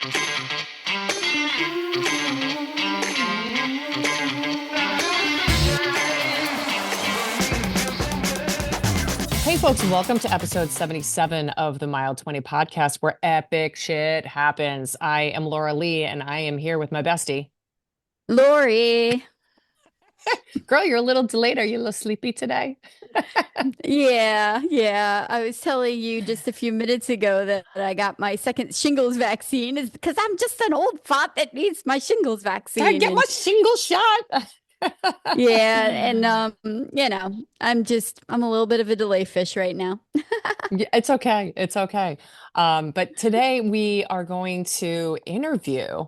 Hey, folks, welcome to episode 77 of the Mile 20 podcast, where epic shit happens. I am Laura Lee, and I am here with my bestie. Lori. Girl, you're a little delayed. Are you a little sleepy today? Yeah. I was telling you just a few minutes ago that I got my second shingles vaccine is because I'm just an old fart that needs my shingles Gotta vaccine. get my And shingle shot. yeah, and I'm a little bit of a delay fish right now. Yeah, it's okay. It's okay. But today we are going to interview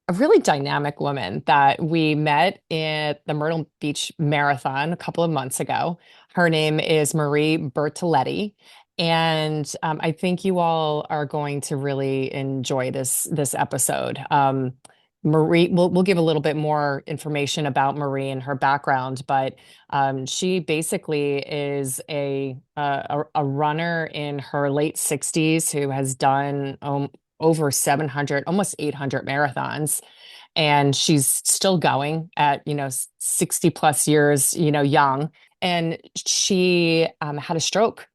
a really dynamic woman that we met at the Myrtle Beach Marathon a couple of months ago. Her name is Marie Bartoletti, and I think you all are going to really enjoy this episode. Marie, we'll give a little bit more information about Marie and her background, but she basically is a runner in her late 60s who has done over 700, almost 800 marathons. And she's still going at, 60 plus years, young. And she had a stroke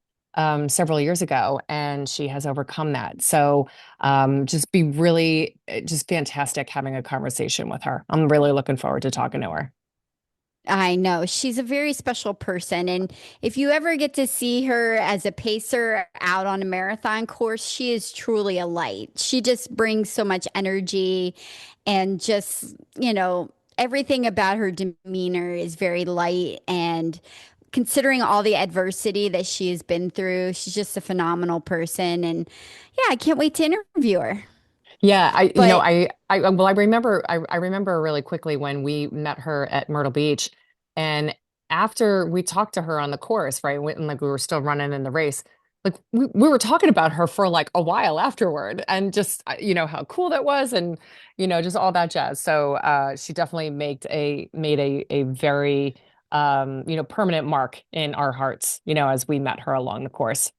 several years ago, and she has overcome that. So just be really, just fantastic having a conversation with her. I'm really looking forward to talking to her. I know she's a very special person. And if you ever get to see her as a pacer out on a marathon course, she is truly a light. She just brings so much energy and everything about her demeanor is very light. And considering all the adversity that she has been through, she's just a phenomenal person. And yeah, I can't wait to interview her. Yeah, But well, I remember really quickly when we met her at Myrtle Beach, and after we talked to her on the course, right, and like we were still running in the race, like we were talking about her for like a while afterward, and just how cool that was, and just all that jazz. So she definitely made a very permanent mark in our hearts, as we met her along the course.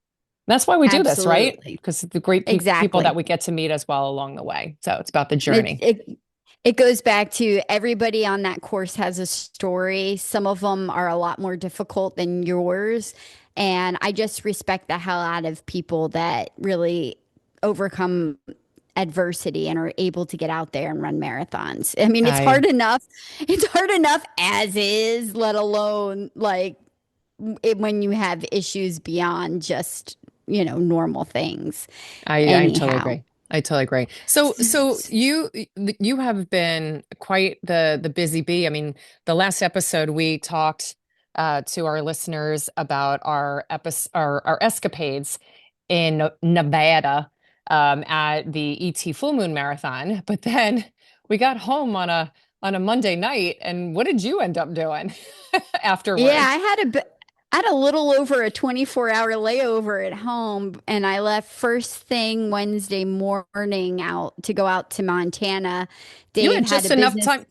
That's why we do this, right? absolutely. Because the great people that Exactly. we get to meet as well along the way. So it's about the It, journey. it it goes back to everybody on that course has a story. Some of them are a lot more difficult than yours. And I just respect the hell out of people that really overcome adversity and are able to get out there and run marathons. I mean, it's I hard enough. It's hard enough as is, let alone when you have issues beyond just, normal things. I totally Anyhow. agree. I totally agree. So you have been quite the busy bee. I mean, the last episode we talked to our listeners about our escapades in Nevada at the ET Full Moon Marathon, but then we got home on a Monday night, and what did you end up doing Yeah, afterward? I had a little over a 24-hour layover at home, and I left first thing Wednesday morning out to go out to Montana. You Dave had had a just enough business.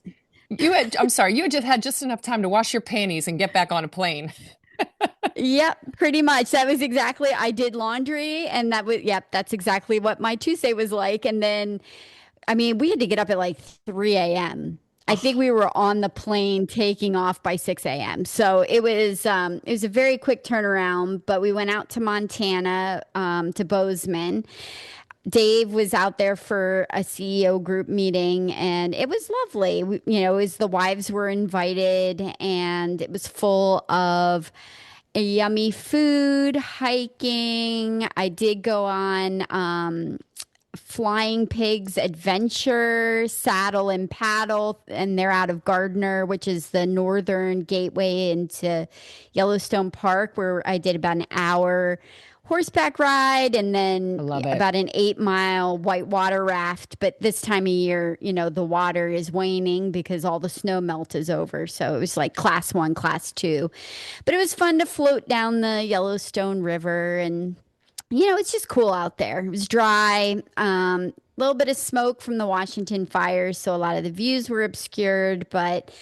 time. I'm sorry, you had just enough time to wash your panties and get back on a plane. Yep, pretty much. That was exactly. I did laundry, and yep, that's exactly what my Tuesday was like. And then, I mean, we had to get up at like 3 a.m. I think Oh, we were on the plane taking off by 6 a.m. So it was a very quick turnaround, but we went out to Montana, to Bozeman. Dave was out there for a CEO group meeting and it was lovely. It was the wives were invited and it was full of yummy food, hiking. I did go on Flying Pigs Adventure, Saddle and Paddle, and they're out of Gardner, which is the northern gateway into Yellowstone Park, where I did about an hour horseback ride and I then love it. about an 8 mile whitewater raft. But this time of year, the water is waning because all the snow melt is over. So it was like class one, class two. But it was fun to float down the Yellowstone River and it's just cool out there. It was dry, a little bit of smoke from the Washington fires, so a lot of the views were obscured, but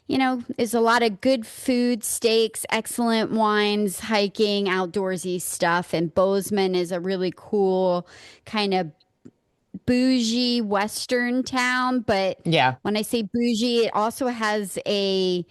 there's a lot of good food, steaks, excellent wines, hiking, outdoorsy stuff, and Bozeman is a really cool kind of bougie Western town, but Yeah. when I say bougie, it also has a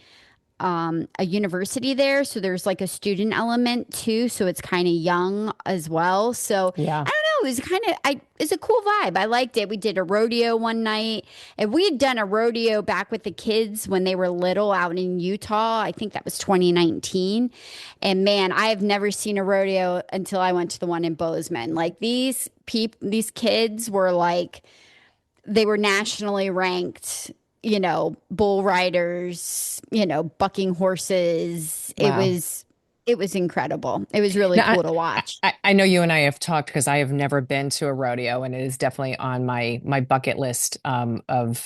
university there, so there's like a student element too, so it's kind of young as well. So Yeah. I don't know, it was kind of I it's a cool vibe. I liked it. We did a rodeo one night, and we had done a rodeo back with the kids when they were little out in Utah. I think that was 2019. And man, I have never seen a rodeo until I went to the one in Bozeman. Like these kids were like they were nationally ranked, bull riders, bucking horses. Wow. It was incredible. It was really Now, cool to watch. I know you and I have talked because I have never been to a rodeo, and it is definitely on my bucket list of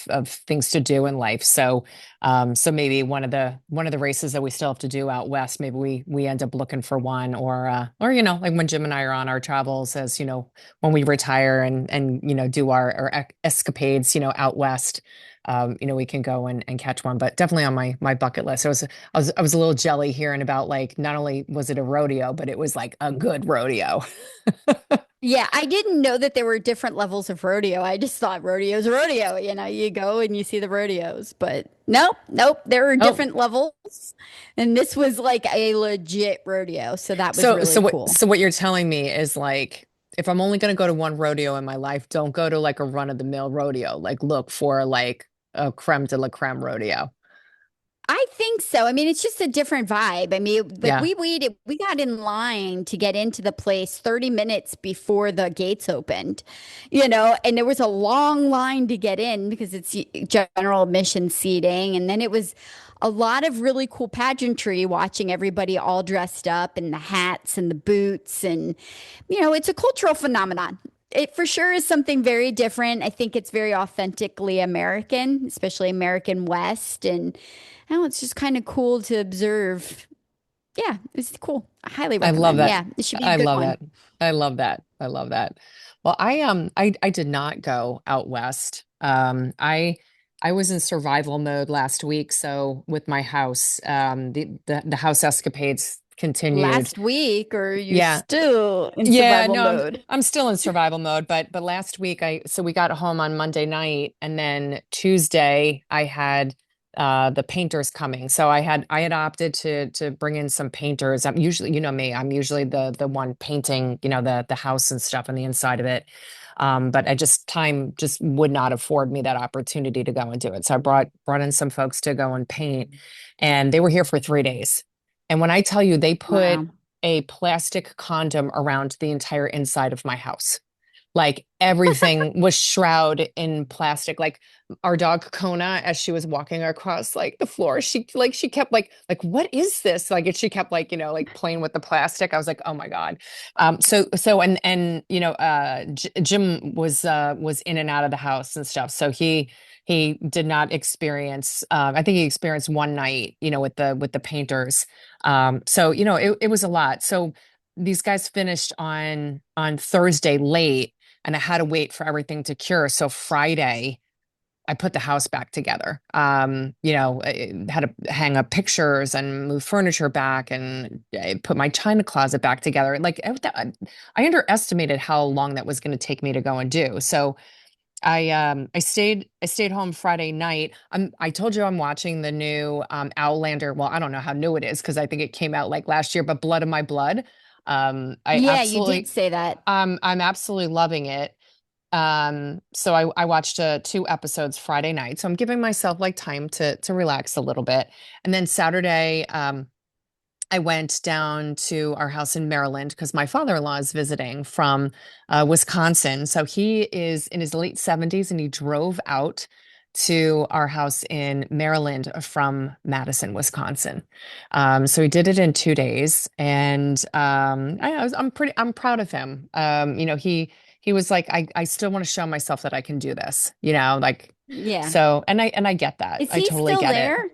things to do in life. So maybe one of the races that we still have to do out west, maybe we end up looking for one, or like when Jim and I are on our travels, as when we retire and do our escapades, out west. We can go and catch one, but definitely on my bucket list. I was a little jelly hearing about, like, not only was it a rodeo, but it was like a good rodeo. Yeah, I didn't know that there were different levels of rodeo. I just thought rodeo's a rodeo. You go and you see the rodeos, but nope, nope, there were Oh, different levels. And this was like a legit rodeo. So that was so so really what cool. so what you're telling me is, like, if I'm only going to go to one rodeo in my life, don't go to like a run-of-the-mill rodeo. Like, look for like a creme de la creme rodeo. I think so. I mean, it's just a different vibe. I mean, like Yeah. we waited, we got in line to get into the place 30 minutes before the gates opened, and there was a long line to get in because it's general admission seating. And then it was a lot of really cool pageantry, watching everybody all dressed up in the hats and the boots. And, it's a cultural phenomenon. It for sure is something very different. I think it's very authentically American, especially American West. And oh, it's just kind of cool to observe. Yeah, it's cool. I highly I love recommend. that. Yeah, it should be a I good love one. that. I love that. I love that. Well, I did not go out west. I was in survival mode last week, so with my house, the house escapades continued. Last week, or you're Yeah. still in Yeah, survival no, I'm mode? I'm still in survival mode, but last week we got home on Monday night, and then Tuesday I had the painters coming. So I had opted to bring in some painters. I'm usually, me, I'm usually the one painting, the house and stuff on the inside of it. But time just would not afford me that opportunity to go and do it. So I brought in some folks to go and paint, and they were here for 3 days. And when I tell you, they put Wow. a plastic condom around the entire inside of my house. Like, everything was shrouded in plastic. Like, our dog Kona, as she was walking across like the floor, she kept like, what is this? Like, she kept, like, like playing with the plastic. I was like, oh my God. And Jim was in and out of the house and stuff. So he did not experience, I think he experienced one night, with the painters. So it was a lot. So these guys finished on Thursday late, and I had to wait for everything to cure. So Friday, I put the house back together. I had to hang up pictures and move furniture back, and I put my china closet back together. Like, I underestimated how long that was going to take me to go and do. So I stayed home Friday night. I told you I'm watching the new Outlander. Well, I don't know how new it is because I think it came out like last year, but Blood of My Blood. I Yeah, you did absolutely say that. I'm absolutely loving it. So I watched 2 episodes Friday night. So I'm giving myself like time to relax a little bit. And then Saturday, I went down to our house in Maryland because my father-in-law is visiting from Wisconsin. So he is in his late 70s, and he drove out to our house in Maryland from Madison, Wisconsin. So he did it in 2 days, and I'm proud of him. He was like, I still want to show myself that I can do this, like, Yeah. so, and I get that. Is I he totally still get it. there?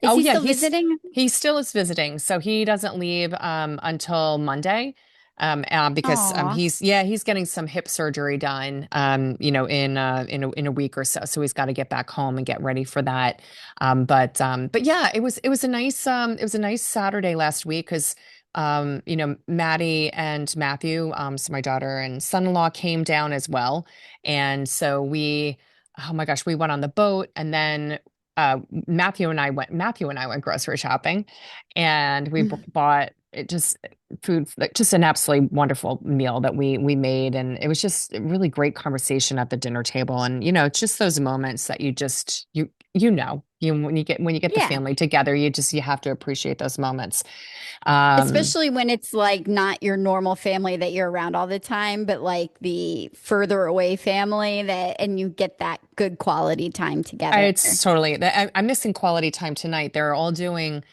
Is Oh he yeah, still he's visiting? he still is visiting, so he doesn't leave until Monday. Because Aw. he's getting some hip surgery done, in a week or so. So he's got to get back home and get ready for that. But yeah, it was a nice Saturday last week because Maddie and Matthew, so my daughter and son-in-law came down as well. And so oh my gosh, we went on the boat and then Matthew and I went grocery shopping and we bought it just food, like just an absolutely wonderful meal that we made. And it was just a really great conversation at the dinner table. And, it's just those moments that when you get the Yeah. family together, you have to appreciate those moments. Um, Especially when it's like not your normal family that you're around all the time, but like the further away family and you get that good quality time together. it's totally, I'm missing quality time tonight. They're all doing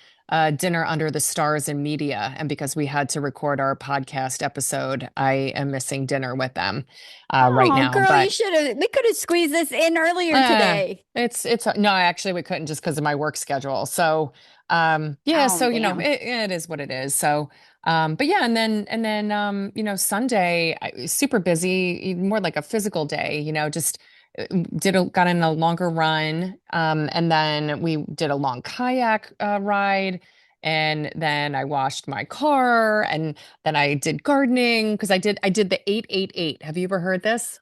dinner under the stars in media. And because we had to record our podcast episode, I am missing dinner with them right Oh, now. girl, But we could have squeezed this in earlier Uh, today. it's no, actually we couldn't just because of my work schedule. So, yeah, Oh, so damn. it is what it is. So, but yeah, and then Sunday super busy, more like a physical day. Just got in a longer run, and then we did a long kayak ride. And then I washed my car, and then I did gardening because I did the 888. Have you ever heard this?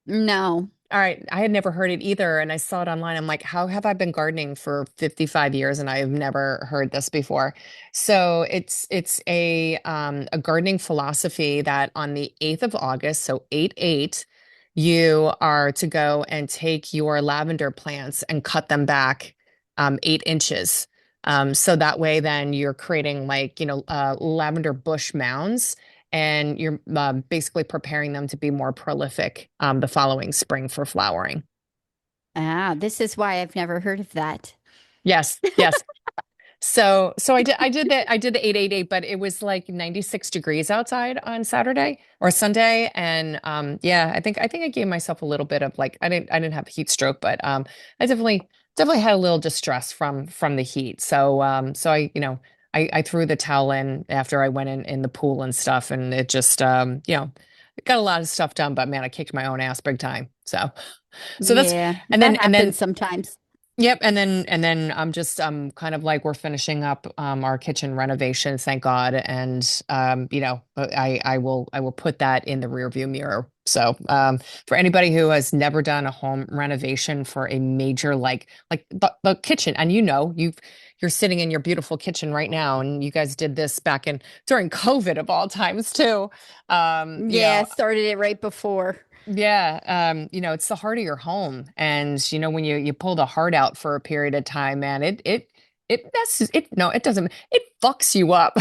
No. All right, I had never heard it either, and I saw it online. I'm like, how have I been gardening for 55 years and I have never heard this before? So it's a gardening philosophy that on the 8th of August, so 8/8, you are to go and take your lavender plants and cut them back 8 inches. So that way then you're creating like, lavender bush mounds and you're basically preparing them to be more prolific the following spring for flowering. Ah, this is why I've never heard of that. Yes, yes. So I did the 888, but it was like 96 degrees outside on Saturday or Sunday, and yeah, I think I gave myself a little bit of like I didn't have a heat stroke, but I definitely had a little distress from the heat. So I threw the towel in after I went in the pool and stuff, and it just got a lot of stuff done, but man, I kicked my own ass big time. So that's Yeah, and then that and then happens sometimes. Yep, and then I'm just kind of like we're finishing up our kitchen renovation, thank God, and I will put that in the rearview mirror. So for anybody who has never done a home renovation for a major like the kitchen, and you're sitting in your beautiful kitchen right now, and you guys did this back in during COVID of all times too. Um, you Yeah, know, started it right before. yeah, it's the heart of your home, and when you pull the heart out for a period of time, man, it messes it. No, it doesn't. It fucks you up.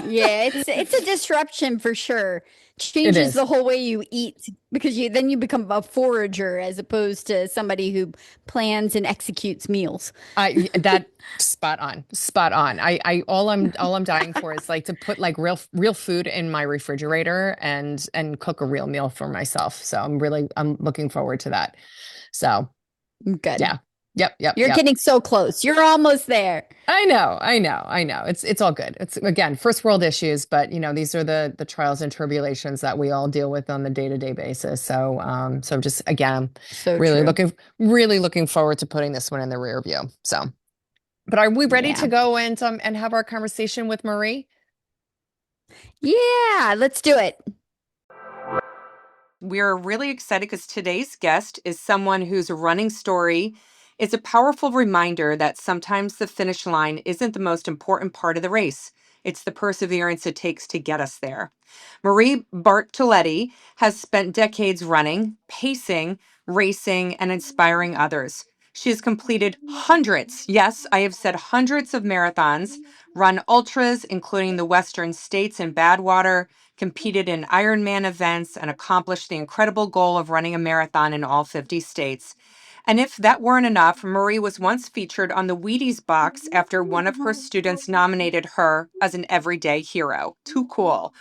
Yeah, it's a disruption for sure. It Changes is. the whole way you eat because you become a forager as opposed to somebody who plans and executes meals. That spot on, spot on. All I'm dying for is like to put like real food in my refrigerator and cook a real meal for myself. So I'm looking forward to that. So Good. yeah, yep, yep, You're yep. getting so close. You're almost there. I know. It's all good. It's again first world issues, but these are the trials and tribulations that we all deal with on the day-to-day basis. So just again, I'm So really true. looking forward to putting this one in the rear view. So, but are we ready to Yeah. go and have our conversation with Marie? Yeah, let's do it. We're really excited because today's guest is someone whose running story is a powerful reminder that sometimes the finish line isn't the most important part of the race. It's the perseverance it takes to get us there. Marie Bartoletti has spent decades running, pacing, racing, and inspiring others. She has completed hundreds, yes, I have said hundreds of marathons, run ultras, including the Western States and Badwater, competed in Ironman events, and accomplished the incredible goal of running a marathon in all 50 states. And if that weren't enough, Marie was once featured on the Wheaties box after one of her students nominated her as an everyday hero. Too cool.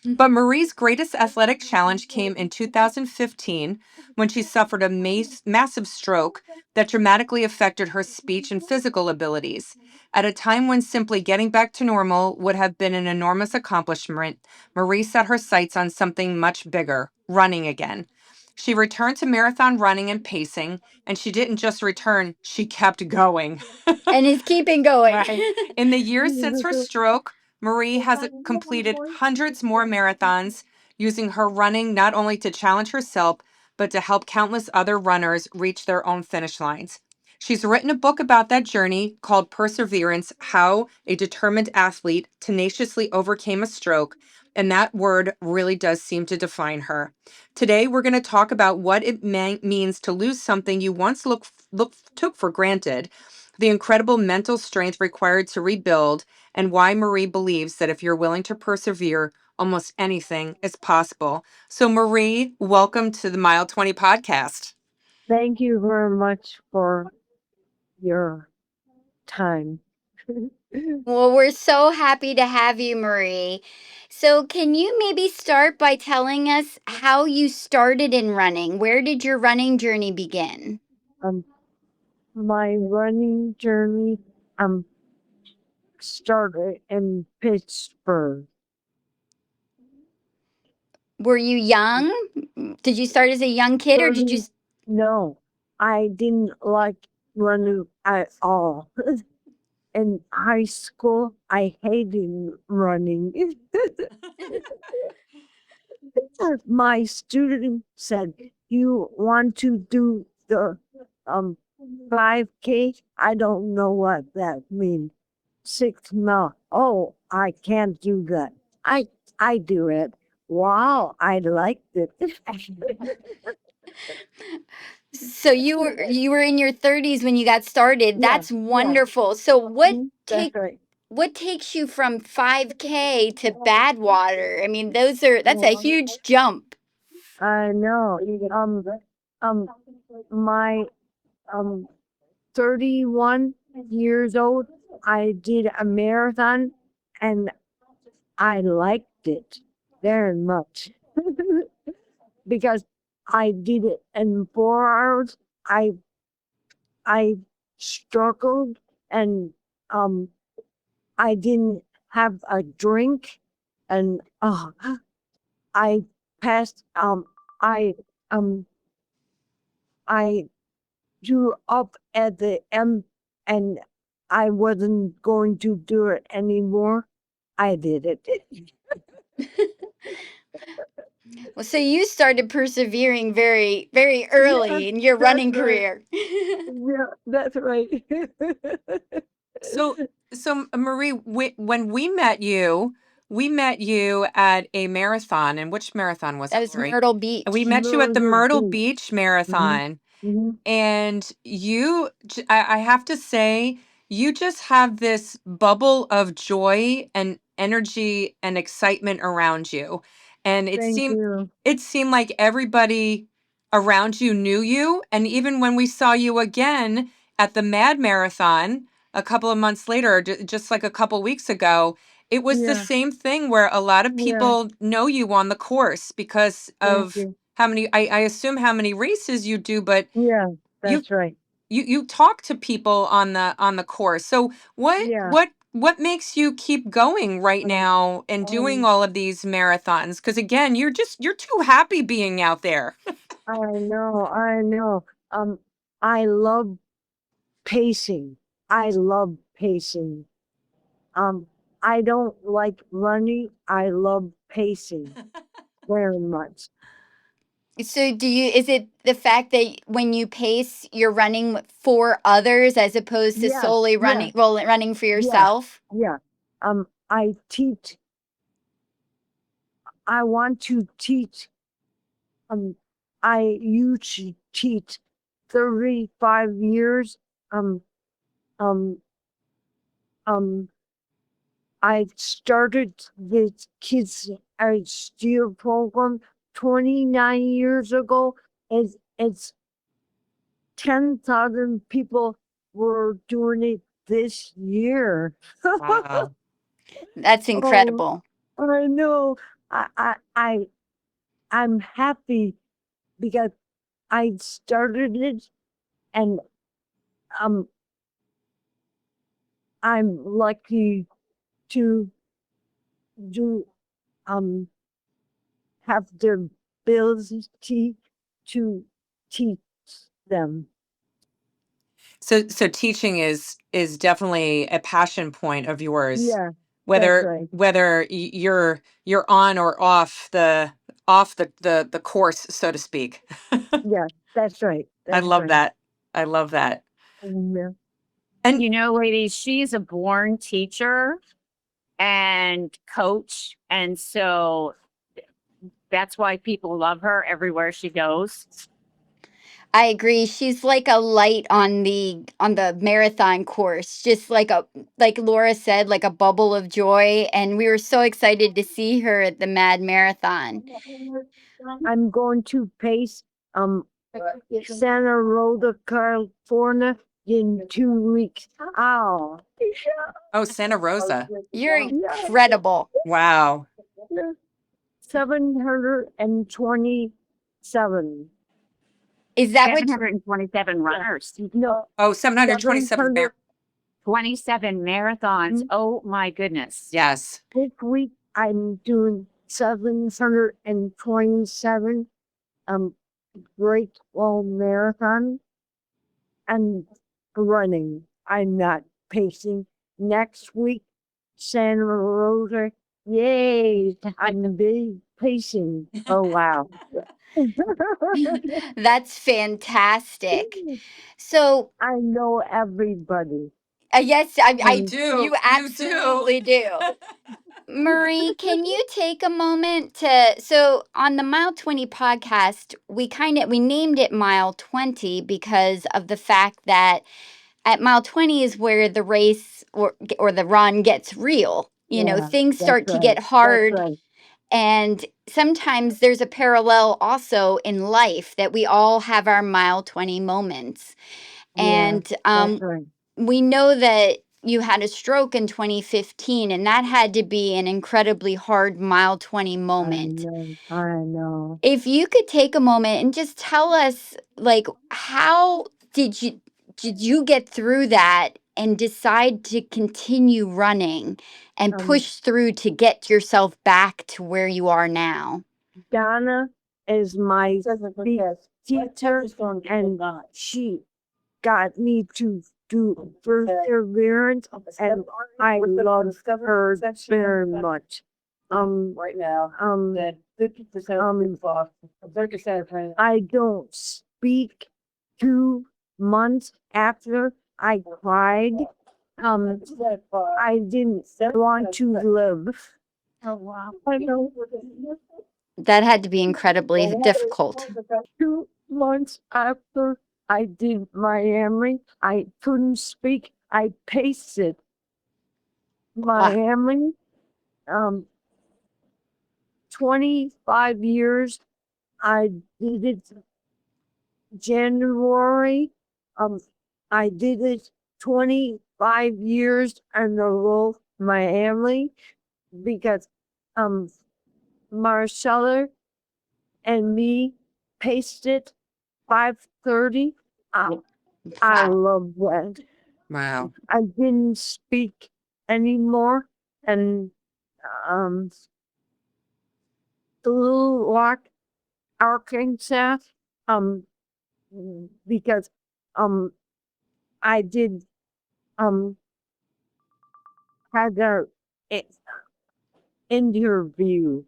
But Marie's greatest athletic challenge came in 2015 when she suffered a massive stroke that dramatically affected her speech and physical abilities. At a time when simply getting back to normal would have been an enormous accomplishment, Marie set her sights on something much bigger, running again. She returned to marathon running and pacing, and she didn't just return, she kept going. And it's keeping going. Right. In the years since her stroke, Marie has completed hundreds more marathons, using her running not only to challenge herself, but to help countless other runners reach their own finish lines. She's written a book about that journey called Perseverance: How a Determined Athlete Tenaciously Overcame a Stroke. And that word really does seem to define her. Today, we're going to talk about what it means to lose something you once took for granted, the incredible mental strength required to rebuild, and why Marie believes that if you're willing to persevere, almost anything is possible. So, Marie, welcome to the Mile 20 podcast. Thank you very much for your time. Well, we're so happy to have you, Marie. So, can you maybe start by telling us how you started in running? Where did your running journey begin? um, my running journey started in Pittsburgh. Were you young? Did you start as a young kid or did you? No, I didn't like running at all. In high school, I hated running. My student said, "You want to do the 5K?" I don't know what that means. 6 mile. Oh, I can't do that. I do it. Wow, I liked it. So you were in your 30s when you got started. Yeah, That's yeah. wonderful. So That's right. what takes you from 5K to Badwater? I mean, that's a Oh, huge jump. I know. Um, my 31 years old, I did a marathon and I liked it very much because I did it in 4 hours. I struggled and um I didn't have a drink and I passed I um I drew up at the end and I wasn't going to do it anymore. I did it. Well, so you started persevering very, very Yeah, early in your that's running right. career. Yeah, that's right. So, Marie, when we met you at a marathon. And which marathon was That it, was Marie? Myrtle We Beach. met you at the Myrtle Myrtle Beach. Beach Hmm. Marathon. Hmm. And I have to say, you just have this bubble of joy and energy and excitement around you. And Thank you. it seemed like everybody around you knew you. And even when we saw you again at the Mad Marathon a couple of months later, just like a couple weeks ago, it was the Yeah, same thing where a lot of yeah, people know you on the course because thank of you. how many, I assume how many races you do, but Yeah, you that's right. you talk to people on the course. So Yeah. what makes you keep going right Um, now and doing um, all of these marathons? Because again, you're too happy being out there. I know. I love pacing. I love pacing. Um, I don't like running. I love pacing very much. So is it the fact that when you pace, you're running for others as opposed to Yes, solely yes, running for yeah, yourself? yeah. I teach. I want to teach. Um, I used to teach 35 years. Um, um, um, I started this kids at steer program 29 years ago. It's 10,000 people were doing it this year. Wow. That's Oh, incredible. I know. I, I, I, I'm happy because I started it and um, I'm lucky to do um have the ability to teach them. So teaching is definitely a passion point of yours. Yeah, whether right. you're on or off the course, so to speak. Yeah, that's right. I That's love right. that. I love that. Yeah. And You know, ladies, she's a born teacher and coach. And so that's why people love her everywhere she goes. I agree. She's like a light on the marathon course, just like Laura said, like a bubble of joy. And we were so excited to see her at the Mad Marathon. I'm going to pace Santa Rosa, California in 2 weeks. Oh, oh, Santa Rosa. You're incredible. Wow. 727. Is that what 727 runners, No, Oh, 727 700. 27 marathons. Mhm. Oh my goodness. Yes. This week I'm doing 727 Great Wall Marathon and running. I'm not pacing. Next week, Santa Rosa. Yay! I'm big pacing. Oh wow. that's fantastic. So, I know everybody. yes, You I do. you absolutely do. Marie, can you take a moment to so on the Mile 20 podcast, we named it Mile 20 because of the fact that at Mile 20 is where the race or the run gets real. You know, Yeah, things that's start to right. get hard, That's right. and sometimes there's a parallel also in life that we all have our Mile 20 moments. Yeah, And that's right. we know that you had a stroke in 2015, and that had to be an incredibly hard Mile 20 I moment. know. I know. If you could take a moment and just tell us, like, how did you get through that and decide to continue running and Um, push through to get yourself back to where you are now? Donna is my big teacher, and she got me to do perseverance, and I love her very much. Right now, that 50% off, 30% I don't speak 2 months after I cried. I didn't want to live. Oh wow. I know. That had to be incredibly difficult. 2 months after I did Miami, I couldn't speak. I pasted Wow. Miami. 25 years. I did it January. Um, I did it 25 years in a row, Miami, because Marcella and me pasted 5:30. I Wow. love that. Wow. I didn't speak anymore, and um, the Little Rock, Arkansas, um, because um, I did had a interview.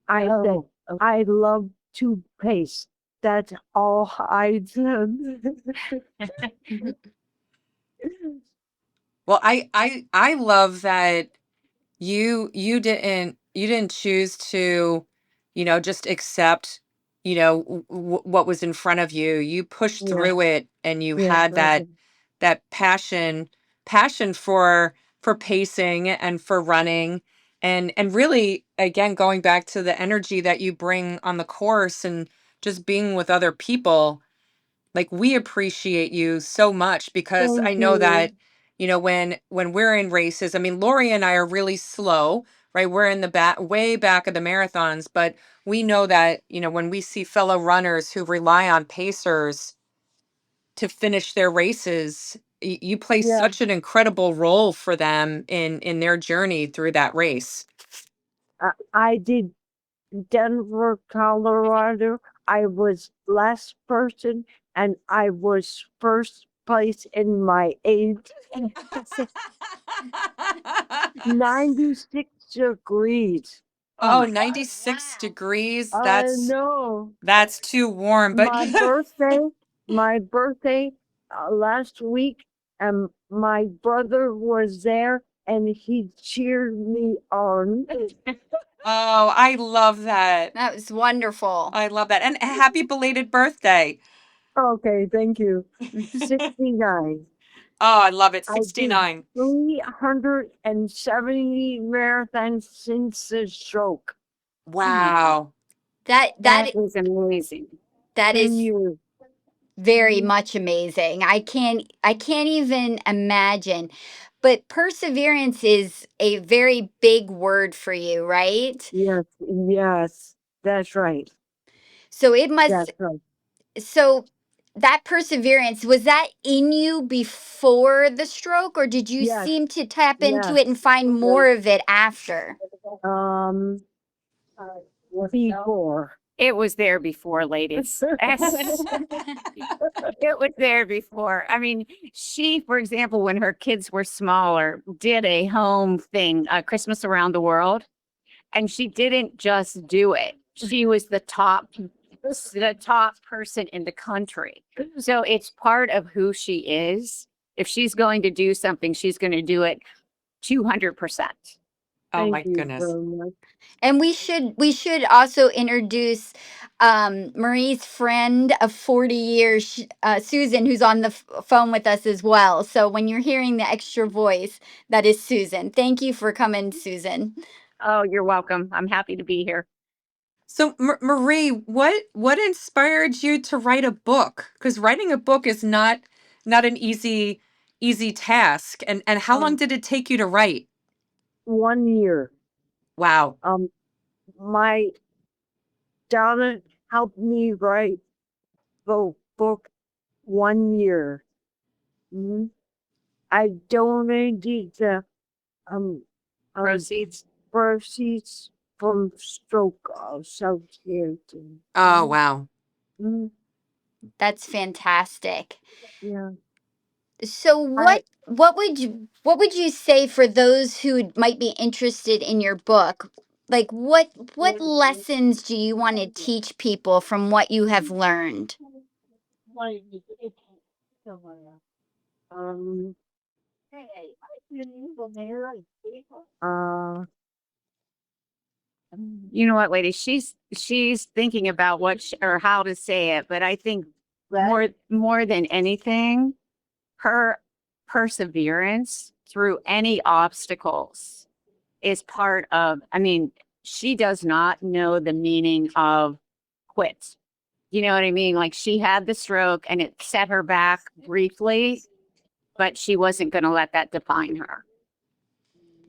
I said I love to pace. That's all I did. Well, I love that you didn't choose to, just accept, what was in front of you. You pushed Yeah, through it, and you yeah, had that passion for pacing and for running, and really, again, going back to the energy that you bring on the course and just being with other people. Like, we appreciate you so much, because thank I know you. that, when we're in races, I mean, Lori and I are really slow, right? We're in the back, way back of the marathons, but we know that, when we see fellow runners who rely on pacers to finish their races, you play Yeah, such an incredible role for them in their journey through that race. I did Denver, Colorado. I was last person, and I was first place in my age. 96 degrees. Oh, 96 degrees. I know. That's too warm, but My birthday last week, and my brother was there and he cheered me on. oh, I love that. That was wonderful. I love that. And happy belated birthday. Okay, thank you. 69. Oh, I love it. I did 69. 370 marathons since the stroke. Wow. That That is amazing. that 10 is years. very much amazing. I can't even imagine. But perseverance is a very big word for you, right? Yes, yes, that's right. So it must That's right. so that perseverance, was that in you before the stroke, or did you Yes, seem to tap into yes. it and find more of it after? Um, before. It was there before, ladies. It was there before. I mean, she, for example, when her kids were smaller, did a home thing, Christmas around the world, and she didn't just do it. She was the top person in the country. So it's part of who she is. If she's going to do something, she's going to do it 200%. Oh my Thank you goodness. very much. And we should also introduce Marie's friend of 40 years, Susan, who's on the phone with us as well. So when you're hearing the extra voice, that is Susan. Thank you for coming, Susan. Oh, you're welcome. I'm happy to be here. So Marie, what inspired you to write a book? Because writing a book is not an easy task. And how long did it take you to write? 1 year. Wow. My daughter helped me write the book 1 year. Mhm. I donated the um Proceeds. proceeds from stroke of Southampton. Oh wow. Mhm. That's fantastic. Yeah. So I what would you say for those who might be interested in your book? Like what lessons do you want to teach people from what you have learned? um uh You know what, lady? She's thinking about or how to say it, but I think more than anything, her perseverance through any obstacles is part of, I mean, she does not know the meaning of quit. You know what I mean? Like, she had the stroke and it set her back briefly, but she wasn't going to let that define her.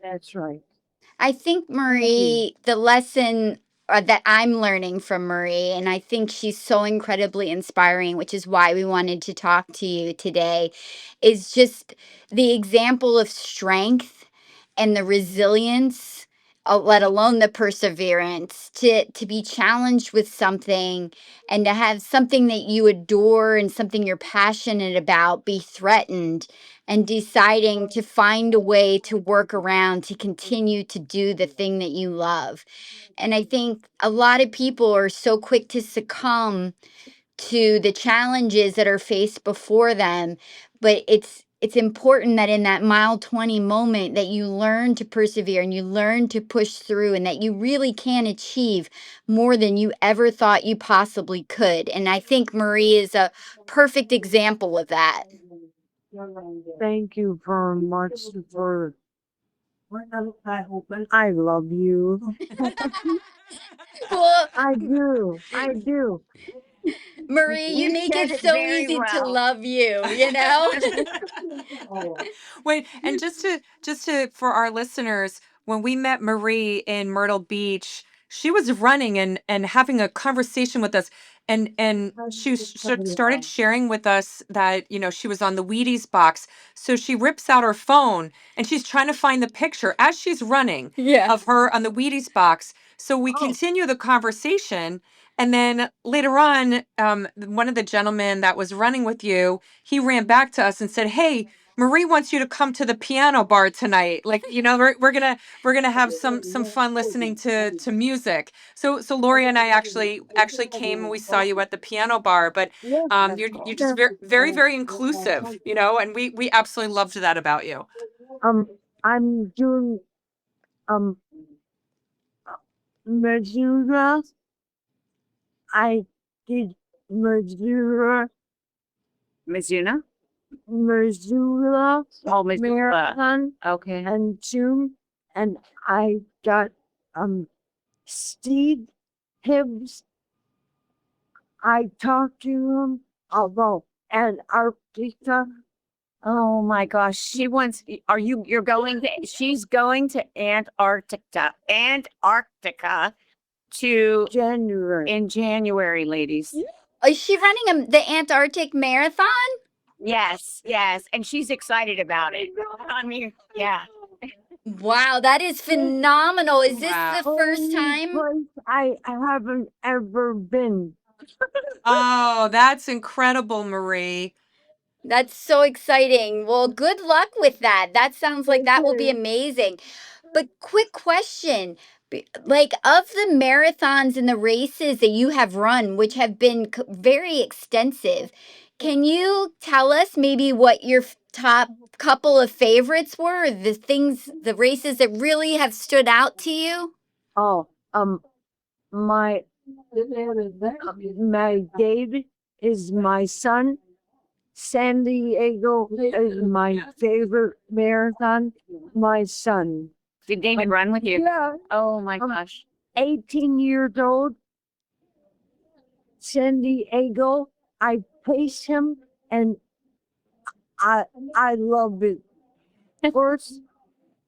that's right. I think Marie, the lesson that I'm learning from Marie, and I think she's so incredibly inspiring, which is why we wanted to talk to you today, is just the example of strength and the resilience, let alone the perseverance, to be challenged with something and to have something that you adore and something you're passionate about be threatened, and deciding to find a way to work around to continue to do the thing that you love. And I think a lot of people are so quick to succumb to the challenges that are faced before them, but it's important that in that mile 20 moment that you learn to persevere and you learn to push through, and that you really can achieve more than you ever thought you possibly could. And I think Marie is a perfect example of that. Thank you very much for I love you. Well, I do. I do. Marie, you You make said it it so very easy to well. love you, you know? Wait, and just to for our listeners, when we met Marie in Myrtle Beach, she was running and having a conversation with us, and she started sharing with us that she was on the Wheaties box. So she rips out her phone and she's trying to find the picture as she's running Yeah. of her on the Wheaties box. So we continue the conversation. And then later on, one of the gentlemen that was running with you, he ran back to us and said, "Hey, Marie wants you to come to the piano bar tonight. Like, we're gonna have some fun listening to music." So Lori and I actually came and we saw you at the piano bar. But you're just very very very inclusive, and we absolutely loved that about you. I'm doing um Missoula. I did Missoula Mizuna? Missoula Oh, Missoula. marathon Okay. in June, and I got Steve Hibbs. I talked to him about Antarctica. Oh my gosh. You're going she's going to Antarctica January. in January, ladies. Is she running the Antarctic Marathon? Yes, yes. And she's excited about it. I mean, yeah. Wow, that is phenomenal. Is this Wow. the first Only time? place I haven't ever been. Oh, that's incredible, Marie. That's so exciting. Well, good luck with that. That sounds like that will be amazing. But quick question. Like of the marathons and the races that you have run, which have been very extensive, can you tell us maybe what your top couple of favorites were? The races that really have stood out to you? Oh, my Dave is my son. San Diego is my favorite marathon. My son. Did David run with you? Yeah, Oh my gosh. 18 years old. San Diego. I paced him, and I love it. First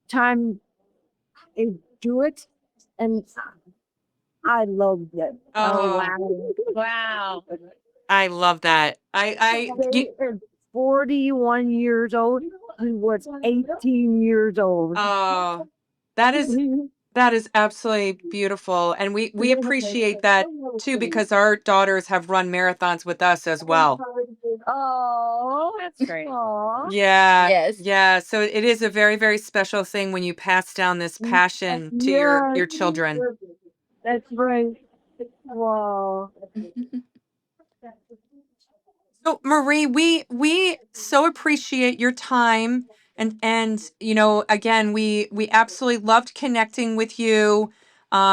time I do it, and I loved it. Oh Oh, wow. Wow. I love that. They is 41 years old. He was 18 years old. Oh, that is absolutely beautiful. And we appreciate that too, because our daughters have run marathons with us as well. Oh, That's great. Yeah. Yes. Yeah. So it is a very, very special thing when you pass down this passion to your children. That's right. Wow. So Marie, we so appreciate your time, and again, we absolutely loved connecting with you.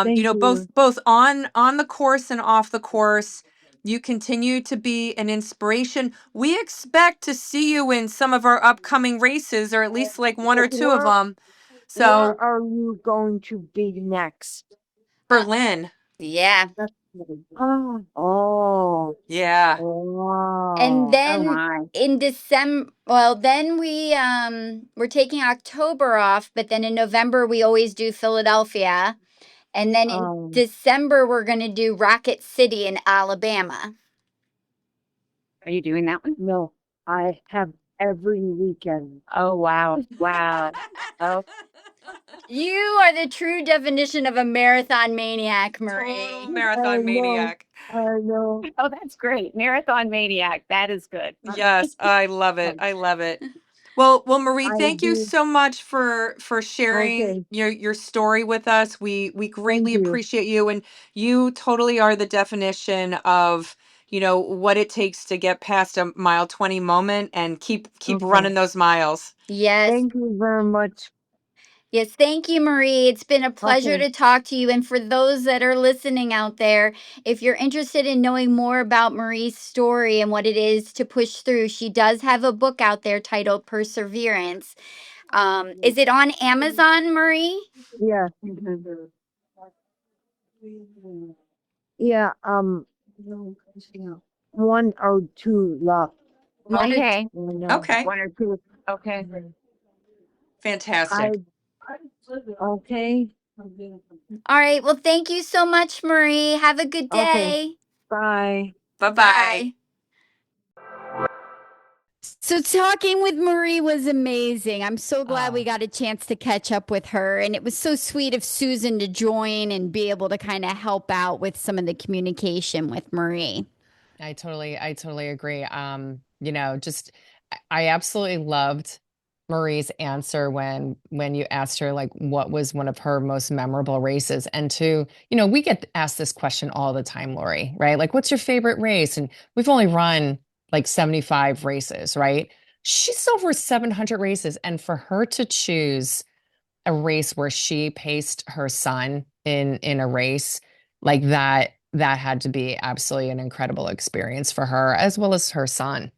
Thank you. Both on the course and off the course. You continue to be an inspiration. We expect to see you in some of our upcoming races, or at least like one or two of Where them. where So are you going to be next? Berlin, Yeah. Oh, yeah. And wow. Oh then my. in December, well, then we're taking October off, but then in November we always do Philadelphia. And then in December we're going to do Rocket City in Alabama. Are you doing that one? No, I have every weekend. Oh wow. Wow. Oh, You are the true definition of a marathon maniac, Marie. Total I marathon know. maniac. I know. oh, that's great. Marathon maniac. That is good. Yes, I love it. I love it. Well, Marie, I thank you do. so much for sharing Okay. your story with us. We Thank greatly you. appreciate you, and you totally are the definition of, what it takes to get past a mile 20 moment and keep Okay. running those miles. Yes. Thank you very much. Yes, thank you, Marie. It's been a pleasure Okay. to talk to you. And for those that are listening out there, if you're interested in knowing more about Marie's story and what it is to push through, she does have a book out there titled Perseverance. Is it on Amazon, Marie? Yeah. Yeah. One or two left. One or Okay. I know. Okay, One or two. Okay. fantastic. I okay. All right. Well, thank you so much, Marie. Have a good Okay. day. Bye. Bye-bye. Bye. So talking with Marie was amazing. I'm so glad we Oh, got a chance to catch up with her. And it was so sweet of Susan to join and be able to kind of help out with some of the communication with Marie. I totally agree. Just I absolutely loved Marie's answer when you asked her like what was one of her most memorable races. And we get asked this question all the time, Lori, right? Like, what's your favorite race? And we've only run like 75 races, right? She's over 700 races. And for her to choose a race where she paced her son in a race like that had to be absolutely an incredible experience for her as well as her son,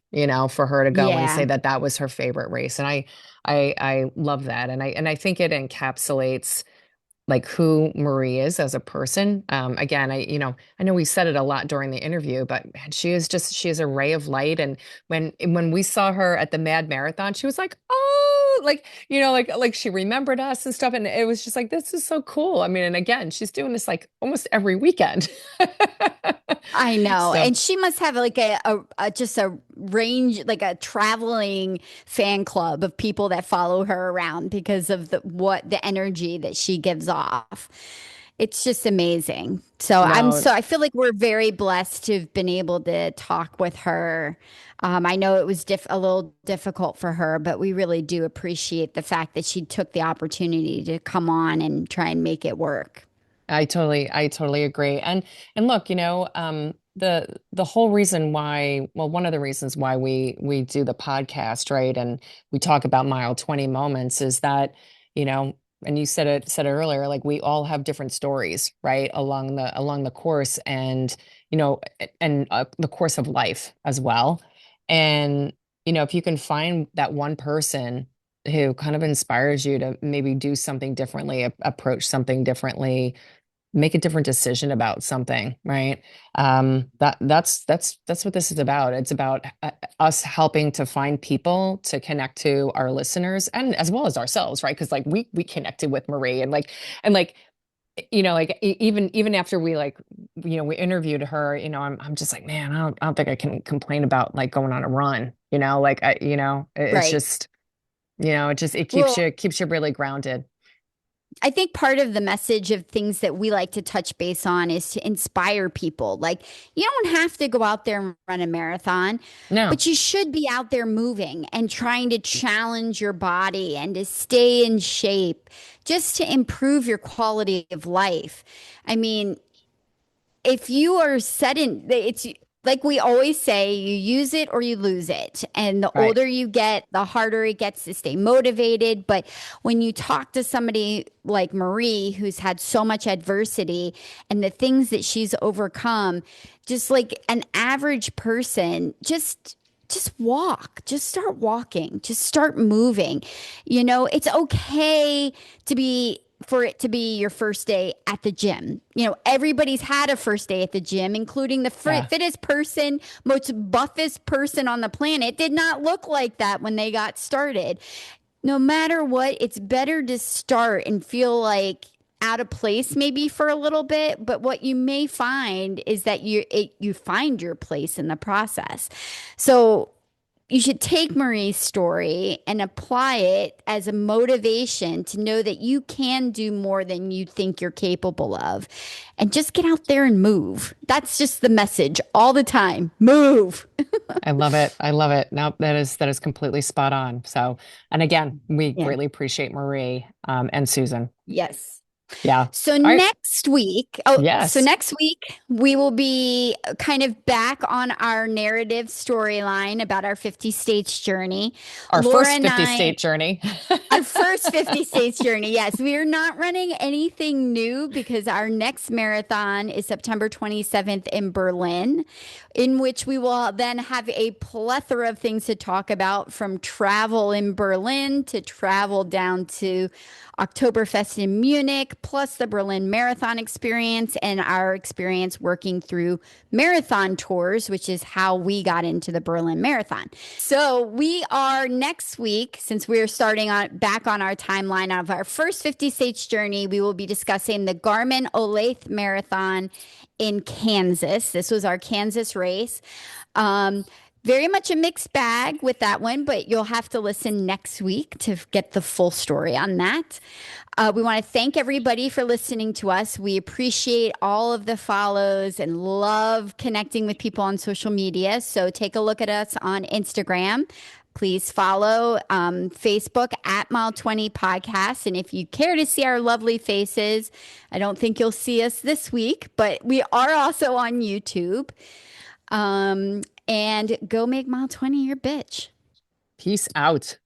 for her to go and say Yeah. that that was her favorite race. And I love that. And I think it encapsulates like who Marie is as a person. Again, I know we said it a lot during the interview, but man, she is a ray of light. And when we saw her at the Mad Marathon, she was like, oh, like she remembered us and stuff. And it was just like, this is so cool. I mean, and again, she's doing this like almost every weekend. I know. So And she must have like just a range, like a traveling fan club of people that follow her around because of the energy that she gives off. It's just amazing. So no, I feel like we're very blessed to have been able to talk with her. I know it was a little difficult for her, but we really do appreciate the fact that she took the opportunity to come on and try and make it work. I totally agree. And look, the whole reason why, well, one of the reasons why we do the podcast, right? And we talk about mile 20 moments is that, you know, and you said it earlier, like we all have different stories, right? Along the course and, the course of life as well. And, if you can find that one person who kind of inspires you to maybe do something differently, approach something differently, make a different decision about something, right? That's what this is about. It's about us helping to find people to connect to our listeners and as well as ourselves, right? Because like we connected with Marie and like even after we like we interviewed her, I'm just like, man, I don't think I can complain about like going on a run, like it's Right. just it Well, keeps you really grounded. I think part of the message of things that we like to touch base on is to inspire people. Like, you don't have to go out there and run a marathon, No, but you should be out there moving and trying to challenge your body and to stay in shape just to improve your quality of life. I mean, if you are set in, it's like we always say, you use it or you lose it. And the right. older you get, the harder it gets to stay motivated. But when you talk to somebody like Marie, who's had so much adversity and the things that she's overcome, just like an average person, just walk, just start walking, just start moving. It's okay to be for it to be your first day at the gym. Everybody's had a first day at the gym, including the Yeah. fittest person, most buffest person on the planet did not look like that when they got started. No matter what, it's better to start and feel like out of place maybe for a little bit, but what you may find is that you find your place in the process. So you should take Marie's story and apply it as a motivation to know that you can do more than you think you're capable of. And just get out there and move. That's just the message all the time. Move. I love it. I love it. No, that is completely spot on. So, and again, we Yeah. greatly appreciate Marie and Susan. Yes. Yeah. So All right. so Yes. next week we will be kind of back on our narrative storyline about our 50 states journey. Our Laura first and 50 I state journey. Our first 50 states journey. Yes, we are not running anything new because our next marathon is September 27th in Berlin, in which we will then have a plethora of things to talk about from travel in Berlin to travel down to Oktoberfest in Munich, plus the Berlin Marathon experience and our experience working through marathon tours, which is how we got into the Berlin Marathon. So we are next week, since we are starting on back on our timeline of our first 50 states journey, we will be discussing the Garmin Olathe Marathon in Kansas. This was our Kansas race. Um, Very much a mixed bag with that one, but you'll have to listen next week to get the full story on that. We want to thank everybody for listening to us. We appreciate all of the follows and love connecting with people on social media. So take a look at us on Instagram. Please follow Facebook at Mile 20 Podcast. And if you care to see our lovely faces, I don't think you'll see us this week, but we are also on YouTube. And go make Mile 20 your bitch. Peace out.